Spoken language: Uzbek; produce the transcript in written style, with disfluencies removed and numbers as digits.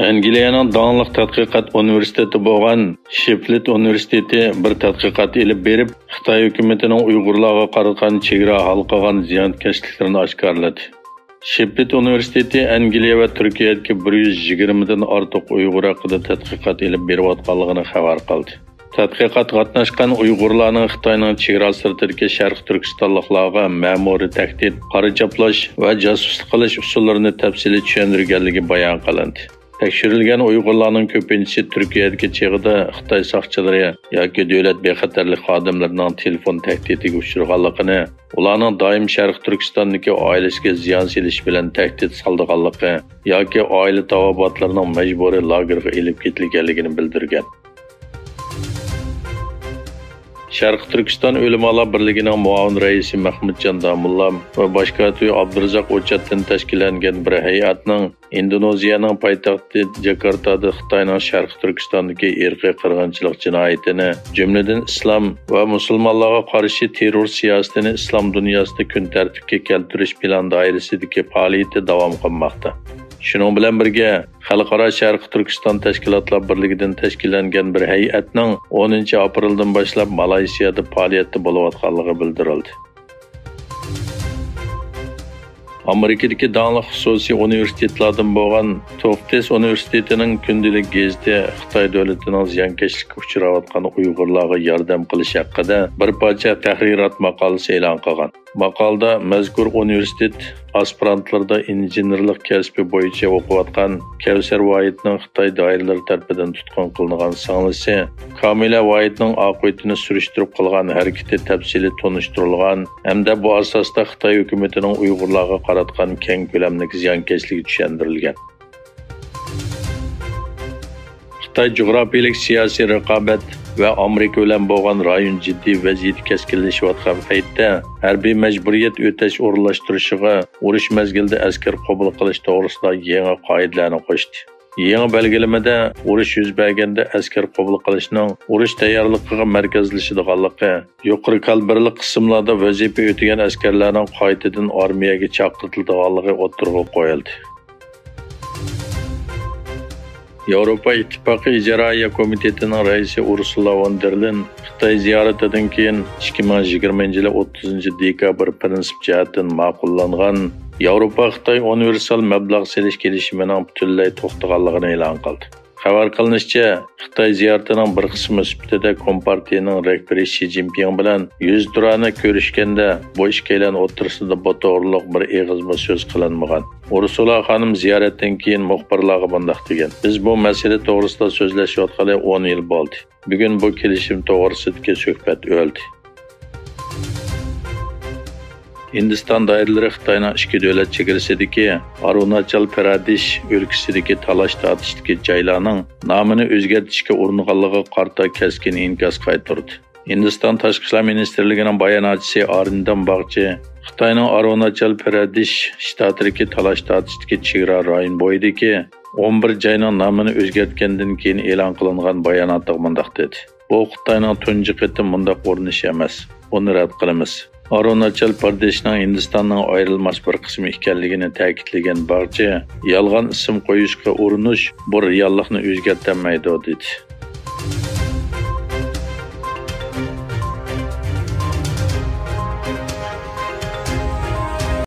Angliyaning dаңlıq tədqiqat universiteti bo'lgan Sheffield universiteti bir tədqiqat elib berib, Xitoy hukumatining Uyg'urlarga qaratan chegara halqagan ziyonkashliklarini oshkorladi. Sheffield universiteti Angliya va Turkiyadagi 120 dan ortiq Uyg'ur haqida tədqiqat elib berayotganligini xabar qildi. Tədqiqat qatnaşqan Uyg'urlarning Xitoyning chegara sirtidagi Sharq Turkistonliklarga ma'muriy tahdid, qora chaplash va josuslik qilish usullarini tafsiliy tushuntirganligi bayon qilindi. Tekshirilgan Uyg'urlarning ko'pinchisi Turkiyadagi cheg'ida Xitoy soqchilari yoki davlat bexatarlik xodimlarining telefon tahdidiga uchraganligini, ularning doim Sharq Turkistondagi oilasiga ziyon selish bilan tahdid soldiganligi yoki oila tavobatlarining majburiy lagerga elib ketilganligini bildirgan. Sharq Turkiston O'limalar birligining muavin raisi Mahmudjon Damulla va boshqa Abdurazzoq O'chatdan tashkillangan bir hay'atning Indoneziyaning poytaxti Jakartada Xitoyning Sharq Turkistondagi irqiy qirg'inchilik jinoyatini, jumladan islom va musulmonlarga qarshi terror siyosatini islom dunyosida kun tartibga keltirish plan doirasidagi faoliyati davom qilmoqda. Şunun bilan birga Xalqaro Sharq Turkiston Tashkilotlar birligidan tashkillangan bir hay'atning 10 apreldan boshlab Malayziyada faoliyatda bo'layotganligi bildirildi. Amerikadagi dаңlıq xususiy universitetlardan bo'lgan Tufts universitetining kundalik gazeti Xitoy davlatining ziyonkashlikka uchrayotgan Uyg'urlarga yordam qilish haqida bir parcha tahrirot maqolasi e'lon qilgan. Maqolada mazkur universitet aspirantlarda injenerlik kasbi bo'yicha o'qiyotgan Kavsar Voyitning Xitoy doiralari tomonidan tutqun qilingan singlisi Kamila Voyitning oqibatini surishtirib qilgan harakati tafsili tunishtirilgan hamda bu asosda Xitoy hukumatining Uyg'urlarga qaratgan keng ko'lamli ziyonkashligi tushuntirilgan. Xitoy jug'rafiyalik siyosiy raqobat va Amerika bilan bo'lgan rayon jiddiy vaziyat keskinlashayotgan paytda harbiy majburiyat o'tash o'rinlashtirishiga urush mezgilida askar qabul qilish to'g'risida yangi qoidalarni qo'shdi. Yangi belgilamada urush yuz berganda askar qabul qilishning urush tayyorligiga markazlashadiganligi, yuqori kalibrli qismlarda vazifa o'tagan askarlarning qaytadan armiyaga chaqirtirilganligi o'tirg'i qo'yildi. Yevropa İttifaqı İcraiya Komitetining raisi Ursula von der Leyen Xitoy ziyoratidan keyin 2020 30 dekabr prinsip jihatdan ma'qullangan Yevropa Xitoy universal mablag' selish kelishimining butunlay to'xtaganligini e'lon qildi. Xabar qilinishicha, Xitoy ziyoratining bir qismi sifatida Kompartiyaning rahbari Xi Jinping bilan yuz turani ko'rishganda bu ikkilan o'rtasida to'g'riliq bir eg'izma so'z qilinmagan. Ursula xonim ziyoratdan keyin muxbirlarga bunday degan: "Biz bu masala to'g'risida so'zlashayotgani 10 yil bo'ldi. Bugun bu kelishim to'g'risidagi suhbat o'ldi." Hindiston doiralari Xitoyning ichki davlat chegarasidagi Arunachal Pradesh o'lkasidagi talash tortishdagi joylarning nomini o'zgartirishga uringanligiga qarata keskin inkos qaytardi. Hindiston Tashqi ishlar ministrligining bayonotchisi Arindam Bag'chi Xitoyning Arunachal Pradesh shtatidagi talash tortishdagi chegara rayon bo'yidagi 11 joyning nomini o'zgartgandan keyin e'lon qilingan bayonotda bunday dedi: "Bu Xitoyning tunji qitim bunday urinishi emas. Buni rad qilamiz." Arunachal Pradeshning Hindistonning ayrilmas bir qismi ekanligini ta'kidlagan Bag'chi, yolg'on ism qo'yishga urinish bu reallikni o'zgartirmaydi dedi.